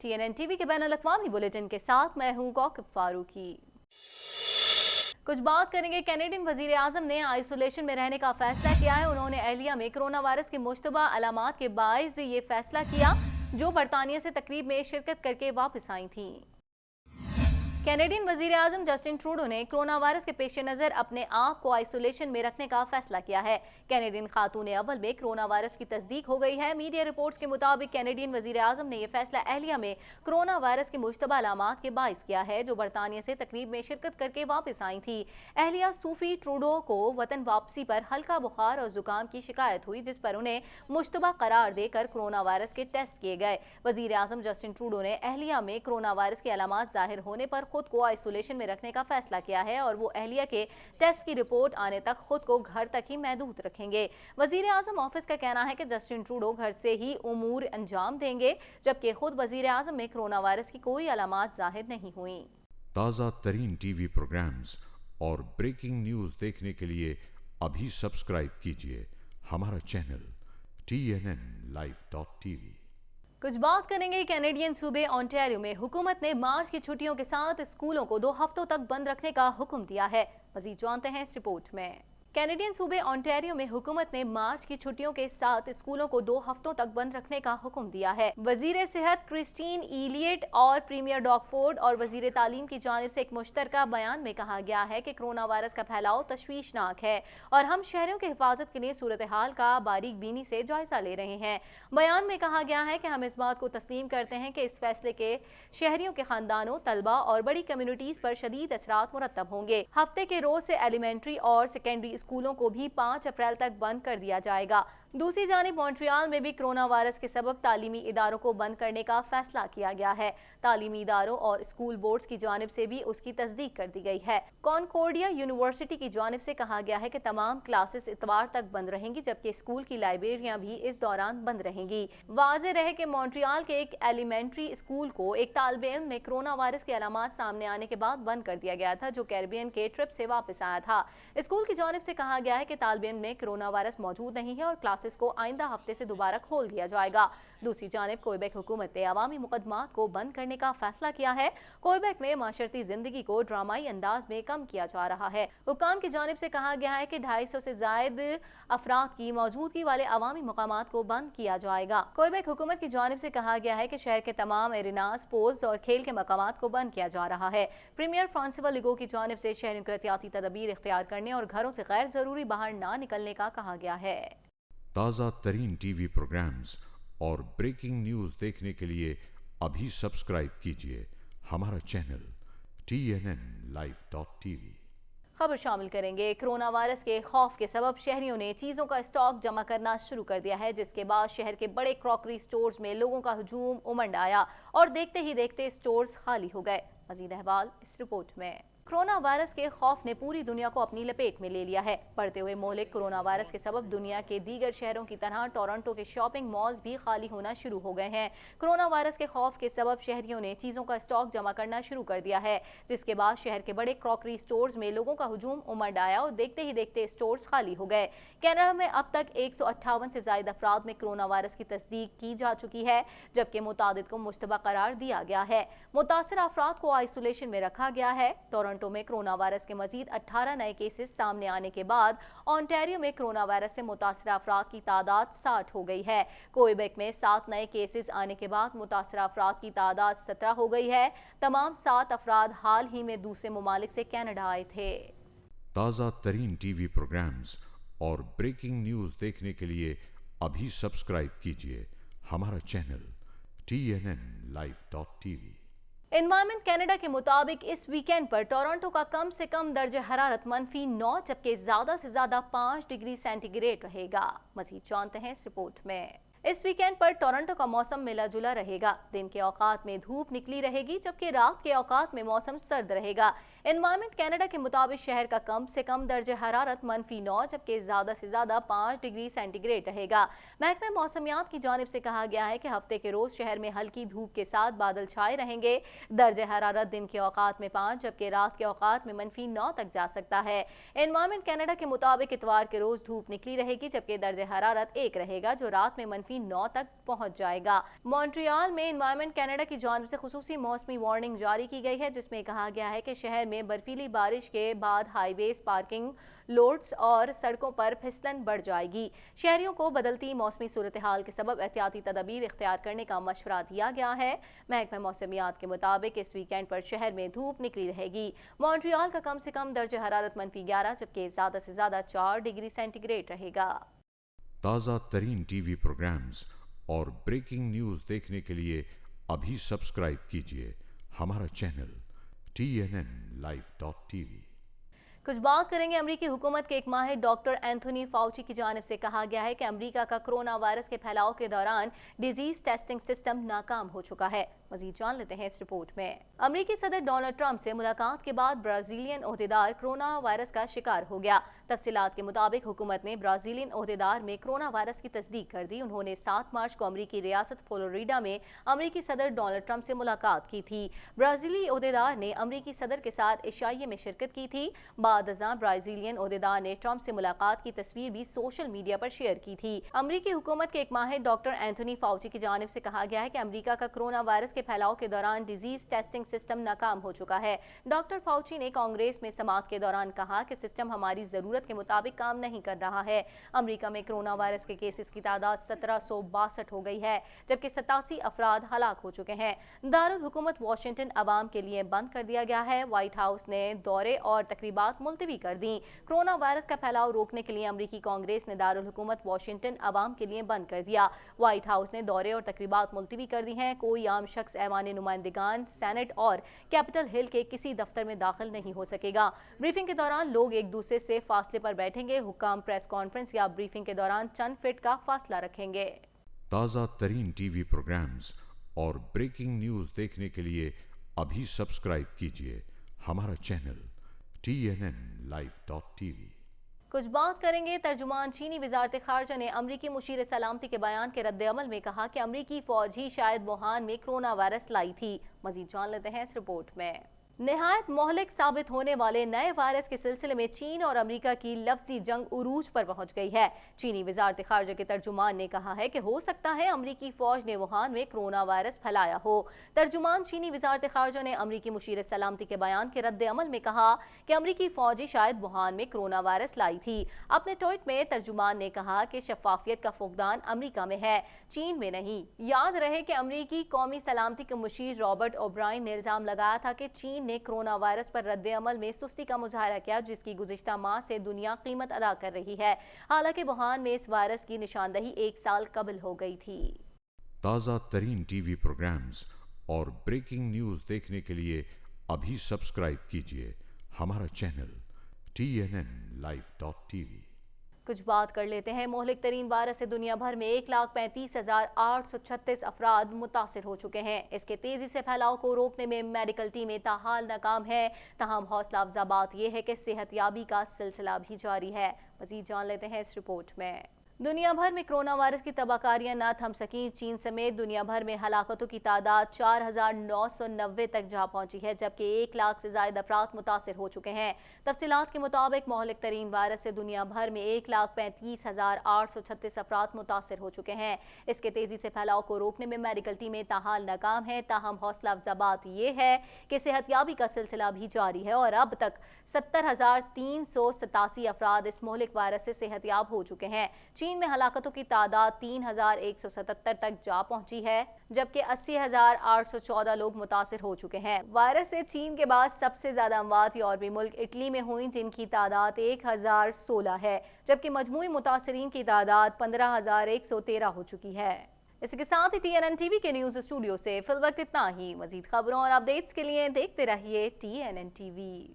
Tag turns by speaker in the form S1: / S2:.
S1: TNN TV के बैनुल-अक़वामी bulletin के साथ मैं हूँ कौकब फारूकी। कुछ बात करेंगे। कैनेडियन वजीर आजम ने आइसोलेशन में रहने का फैसला किया है। उन्होंने अहलिया में कोरोना वायरस की मुश्तबा अलामात के बाइस ये फैसला किया, जो बरतानिया से तकरीब में शिरकत करके वापस आई थीं। कैनेडियन वजीर आजम जस्टिन ट्रूडो ने कोरोना वायरस के पेश नज़र अपने आप को आइसोलेशन में रखने का फैसला किया है। कैनेडियन खातून अव्वल में कोरोना वायरस की तस्दीक हो गई है। मीडिया रिपोर्ट्स के मुताबिक कैनेडियन वजीर आजम ने यह फैसला अहलिया में कोरोना वायरस की मुश्तबा अलामात के बाइस किया है, जो बरतानिया से तकरीब में शिरकत करके वापस आई थी। अहलिया सूफी ट्रूडो को वतन वापसी पर हल्का बुखार और जुकाम की शिकायत हुई, जिस पर उन्हें मुश्तबा करार देकर कोरोना वायरस के टेस्ट किए गए। वजीर आजम जस्टिन ट्रूडो ने अहलिया में कोरोना वायरस की अलामात जाहिर होने पर खुद को आइसोलेशन में रखने का फैसला किया है और वो अहलिया के टेस्ट की रिपोर्ट आने तक खुद को घर तक ही महदूद रखेंगे। वजीर आजम ऑफिस का कहना है कि जस्टिन ट्रूडो घर से ही उमूर अंजाम देंगे, जबकि खुद वजीर आजम में कोरोना वायरस की कोई अलामात जाहिर नहीं हुई।
S2: ताज़ा तरीन टीवी प्रोग्राम्स और ब्रेकिंग न्यूज़ देखने के लिए अभी सब्सक्राइब कीजिए हमारा चैनल TNNlive.tv।
S1: कुछ बात करेंगे। कैनेडियन सूबे ओंटारियो में हुकूमत ने मार्च की छुट्टियों के साथ स्कूलों को 2 हफ्तों तक बंद रखने का हुक्म दिया है। मजीद जानते हैं इस रिपोर्ट में। कैनेडियन सूबे ओंटारियो में हुकूमत ने मार्च की छुट्टियों के साथ स्कूलों को 2 हफ्तों तक बंद रखने का हुक्म दिया है। वजीर सेहत क्रिस्टीन इलियट और प्रीमियर डॉगफोर्ड और वजीर तालीम की जानिब से एक मुश्तरका बयान में कहा गया है कि कोरोना वायरस का फैलाव तशवीशनाक है और हम शहरों की हिफाजत के लिए सूरत हाल का बारीक बीनी से जायजा ले रहे हैं। बयान में कहा गया है कि हम इस बात को तस्लीम करते हैं कि इस फैसले के शहरियों के खानदानों, तलबा और बड़ी कम्युनिटीज पर शदीद असरात मुरतब होंगे। हफ्ते के रोज से एलिमेंट्री और सेकेंडरी स्कूलों को भी 5 अप्रैल तक बंद कर दिया जाएगा। दूसरी जानिब मॉन्ट्रियल में भी कोरोना वायरस के सबब तालीमी इदारों को बंद करने का फैसला किया गया है। तालीमी इदारों और स्कूल बोर्ड्स की जानिब से भी उसकी तस्दीक कर दी गई है। कॉनकोर्डिया यूनिवर्सिटी की जानिब से कहा गया है कि तमाम क्लासेस इतवार तक बंद रहेंगी, जबकि स्कूल की लाइब्रेरियां भी इस दौरान बंद रहेंगी। वाज़ेह रहे कि मॉन्ट्रियल के एक एलिमेंट्री स्कूल को एक तालिब इल्म में कोरोना वायरस की अलामात सामने आने के बाद बंद कर दिया गया था, जो कैरिबियन के ट्रिप से वापस आया था। स्कूल की जानिब से कहा गया है कि तालिब इल्म में कोरोना वायरस मौजूद नहीं है और क्लासेस को आइंदा हफ्ते से दोबारा खोल दिया जाएगा। दूसरी जानिब क्वेबेक हुकूमत ने अवामी मुकदमात को बंद करने का फैसला किया है। क्वेबेक में माशरती जिंदगी को ड्रामाई अंदाज में कम किया जा रहा है। हुकाम की जानिब से कहा गया है कि 250 से जायद अफराद की मौजूदगी वाले अवामी मकामात को बंद किया जाएगा। क्वेबेक हुकूमत की जानिब से कहा गया है कि शहर के तमाम एरिनास, पोल्स और खेल के मकामात को बंद किया जा रहा है। प्रीमियर फ्रांसिवा लिगो की जानिब से शहरों को एहतियाती तदबीर इख्तियार करने और घरों से गैर जरूरी बाहर ना निकलने का कहा गया है।
S2: ताज़ा तरीन टीवी प्रोग्राम्स और ब्रेकिंग न्यूज़ देखने के लिए अभी सब्सक्राइब कीजिए हमारा चैनल TNNlive.tv।
S1: खबर शामिल करेंगे। कोरोना वायरस के खौफ के सबब शहरियों ने चीज़ों का स्टॉक जमा करना शुरू कर दिया है, जिसके बाद शहर के बड़े क्रॉकरी स्टोर्स में लोगों का हुजूम उमड़ आया और देखते ही देखते स्टोर्स खाली हो गए। मज़ीद अहवाल इस रिपोर्ट में। कोरोना वायरस के खौफ ने पूरी दुनिया को अपनी लपेट में ले लिया है। बढ़ते हुए मौलिक कोरोना वायरस के सबब दुनिया के दीगर शहरों की तरह टोरंटो के शॉपिंग मॉल्स भी खाली होना शुरू हो गए हैं। कोरोना वायरस के खौफ के सबब शहरियों ने चीज़ों का स्टॉक जमा करना शुरू कर दिया है, जिसके बाद शहर के बड़े क्रॉकरी स्टोर्स में लोगों का हुजूम उमड़ आया और देखते ही देखते स्टोर्स खाली हो गए। कनाडा में अब तक 158 से ज्यादा अफराद में कोरोना वायरस की तस्दीक की जा चुकी है, जबकि मुतादिद को मुश्तबा करार दिया गया है। मुतासर अफराद को आइसोलेशन में रखा गया है। टोरंटो में कोरोना वायरस के मजीद 18 नए केसेस सामने आने के बाद ओंटारियो में कोरोना वायरस से मुतासर अफराद की तादाद 60 हो गई है। क्वेबेक में 7 नए केसेस आने के बाद मुतासर अफराद की तादाद 17 हो गई है। तमाम 7 अफराद हाल ही में दूसरे ममालिक से कनाडा आए थे।
S2: ताज़ा तरीन टीवी प्रोग्राम्स और ब्रेकिंग न्यूज़ देखने के लिए अभी सब्सक्राइब कीजिए हमारा चैनल TNNlive.tv।
S1: एनवायरमेंट कनाडा के मुताबिक इस वीकेंड पर टोरंटो का कम से कम दर्जा हरारत -9, जबकि ज्यादा से ज्यादा 5 डिग्री सेंटीग्रेड रहेगा। मजीद जानते हैं इस रिपोर्ट में। इस वीकेंड पर टोरंटो का मौसम मिला जुला रहेगा। दिन के औकात में धूप निकली रहेगी, जबकि रात के औकात में मौसम सर्द रहेगा। एनवायरमेंट कनाडा के मुताबिक शहर का कम से कम दर्जा हरारत -9, जबकि ज्यादा से ज्यादा 5 डिग्री सेंटीग्रेड रहेगा। महकमे मौसमियात की जानिब से कहा गया है कि हफ्ते के रोज शहर में हल्की धूप के साथ बादल छाए रहेंगे। दर्जा हरारत दिन के औकात में 5, जबकि रात के औकात में -9 तक जा सकता है। एनवायरमेंट कनाडा के मुताबिक इतवार के रोज धूप निकली रहेगी, जबकि दर्जा हरारत 1 रहेगा, जो रात में برفی 9 تک پہنچ جائے گا۔ مونٹریال میں انوائرمنٹ کینیڈا کی جانب سے خصوصی موسمی وارننگ جاری کی گئی ہے، جس میں کہا گیا ہے کہ شہر میں برفیلی بارش کے بعد ہائی ویز، پارکنگ لوٹس اور سڑکوں پر پھسلن بڑھ جائے گی۔ شہریوں کو بدلتی موسمی صورتحال کے سبب احتیاطی تدابیر اختیار کرنے کا مشورہ دیا گیا ہے۔ محکمہ موسمیات کے مطابق اس ویکینڈ پر شہر میں دھوپ نکلی رہے گی۔ مونٹریال کا کم سے کم درجہ حرارت -11 جبکہ زیادہ سے زیادہ 4 ڈگری سینٹی گریڈ رہے گا۔
S2: تازہ ترین ٹی وی پروگرامز اور بریکنگ نیوز دیکھنے کے لیے ابھی سبسکرائب کیجیے ہمارا چینل TNNLive.tv۔
S1: کچھ بات کریں گے امریکی حکومت کے ایک ماہر ڈاکٹر اینتھونی فاؤچی کی جانب سے کہا گیا ہے کہ امریکہ کا کرونا وائرس کے پھیلاؤ کے دوران ڈیزیز ٹیسٹنگ سسٹم ناکام ہو چکا ہے۔ مزید جان لیتے ہیں اس رپورٹ میں۔ امریکی صدر ڈونلڈ ٹرمپ سے ملاقات کے بعد برازیلین عہدیدار کرونا وائرس کا شکار ہو گیا۔ تفصیلات کے مطابق حکومت نے برازیلین عہدیدار میں کرونا وائرس کی تصدیق کر دی۔ انہوں نے 7 مارچ کو امریکی ریاست فلوریڈا میں امریکی صدر ڈونلڈ ٹرمپ سے ملاقات کی تھی۔ برازیلی عہدیدار نے امریکی صدر کے ساتھ عشائیے میں شرکت کی تھی۔ بعد ازاں برازیلین عہدیدار نے ٹرمپ سے ملاقات کی تصویر بھی سوشل میڈیا پر شیئر کی تھی۔ امریکی حکومت کے ایک ماہر ڈاکٹر اینتھونی فاؤچی کی جانب سے کہا گیا ہے کہ امریکہ کا کرونا وائرس کے پھیلاؤ کے دوران ڈیزیز ٹیسٹنگ سسٹم ناکام ہو چکا ہے۔ ڈاکٹر فاؤچی نے کانگریس میں سماعت کے دوران کہا کہ سسٹم ہماری ضرورت کے مطابق کام نہیں کر رہا ہے۔ امریکہ میں کرونا وائرس کے کیسز کی تعداد 1762 ہو گئی ہے جبکہ 87 افراد ہلاک ہو چکے ہیں۔ دارالحکومت واشنگٹن عوام کے لیے بند کر دیا گیا ہے۔ وائٹ ہاؤس نے دورے اور تقریبات ملتوی کر دیں۔ کرونا وائرس کا پھیلاؤ روکنے کے لیے امریکی کانگریس نے دارالحکومت واشنگٹن عوام کے لیے بند کر دیا۔ وائٹ ہاؤس نے دورے اور تقریبات ملتوی کر دی ہیں۔ کوئی عام شخص ایوان نمائندگان، سینٹ اور کیپٹل ہل کے کسی دفتر میں داخل نہیں ہو سکے گا۔ بریفنگ کے دوران لوگ ایک دوسرے سے فاصلے پر بیٹھیں گے۔ حکام پریس کانفرنس یا بریفنگ کے دوران چند فٹ کا فاصلہ رکھیں گے۔
S2: تازہ ترین ٹی وی پروگرامز اور بریکنگ نیوز دیکھنے کے لیے ابھی سبسکرائب کیجیے ہمارا چینل TNNLive.tv۔
S1: کچھ بات کریں گے ترجمان چینی وزارت خارجہ نے امریکی مشیر سلامتی کے بیان کے رد عمل میں کہا کہ امریکی فوج ہی شاید ووہان میں کرونا وائرس لائی تھی۔ مزید جان لیتے ہیں اس رپورٹ میں۔ نہایت مہلک ثابت ہونے والے نئے وائرس کے سلسلے میں چین اور امریکہ کی لفظی جنگ عروج پر پہنچ گئی ہے۔ چینی وزارت خارجہ کے ترجمان نے کہا ہے کہ ہو سکتا ہے امریکی فوج نے ووہان میں کرونا وائرس پھیلایا ہو۔ ترجمان چینی وزارت خارجہ نے امریکی مشیر سلامتی کے بیان کے رد عمل میں کہا کہ امریکی فوج شاید ووہان میں کرونا وائرس لائی تھی۔ اپنے ٹویٹ میں ترجمان نے کہا کہ شفافیت کا فقدان امریکہ میں ہے، چین میں نہیں۔ یاد رہے کہ امریکی قومی سلامتی کے مشیر رابرٹ اوبرائن نے الزام لگایا تھا کہ چین نے کرونا وائرس پر رد عمل میں سستی کا مظاہرہ کیا، جس کی گزشتہ ماہ سے دنیا قیمت ادا کر رہی ہے۔ حالانکہ ووہان میں اس وائرس کی نشاندہی 1 سال قبل ہو گئی تھی۔
S2: تازہ ترین ٹی وی پروگرامز اور بریکنگ نیوز دیکھنے کے لیے ابھی سبسکرائب کیجیے ہمارا چینل TNNLive.tv۔
S1: کچھ بات کر لیتے ہیں مہلک ترین وائرس سے دنیا بھر میں 1,35,836 افراد متاثر ہو چکے ہیں۔ اس کے تیزی سے پھیلاؤ کو روکنے میں میڈیکل ٹیمیں تاحال ناکام ہے۔ تاہم حوصلہ افزا بات یہ ہے کہ صحت یابی کا سلسلہ بھی جاری ہے۔ مزید جان لیتے ہیں اس رپورٹ میں۔ دنیا بھر میں کرونا وائرس کی تباہکاریاں نہ تھم سکیں۔ چین سمیت دنیا بھر میں ہلاکتوں کی تعداد 4,990 تک جا پہنچی ہے جبکہ 1 لاکھ سے زائد افراد متاثر ہو چکے ہیں۔ تفصیلات کے مطابق مہلک ترین وائرس سے دنیا بھر میں 1,35,836 افراد متاثر ہو چکے ہیں۔ اس کے تیزی سے پھیلاؤ کو روکنے میں میڈیکل ٹیمیں تاحال ناکام ہیں۔ تاہم حوصلہ افزا بات یہ ہے کہ صحت یابی کا سلسلہ بھی جاری ہے اور اب تک 70,387 افراد اس مہلک وائرس سے صحت یاب ہو چکے ہیں۔ چین میں ہلاکتوں کی تعداد 3,177 تک جا پہنچی ہے جبکہ 80,814 لوگ متاثر ہو چکے ہیں۔ وائرس سے چین کے بعد سب سے زیادہ اموات یورپی ملک اٹلی میں ہوئیں جن کی تعداد 1,016 ہے جبکہ مجموعی متاثرین کی تعداد 15,113 ہو چکی ہے۔ اس کے ساتھ ہی TNN ٹی وی کے نیوز اسٹوڈیو سے فی الوقت اتنا ہی۔ مزید خبروں اور اپڈیٹس کے لیے دیکھتے رہیے TNN ٹی وی۔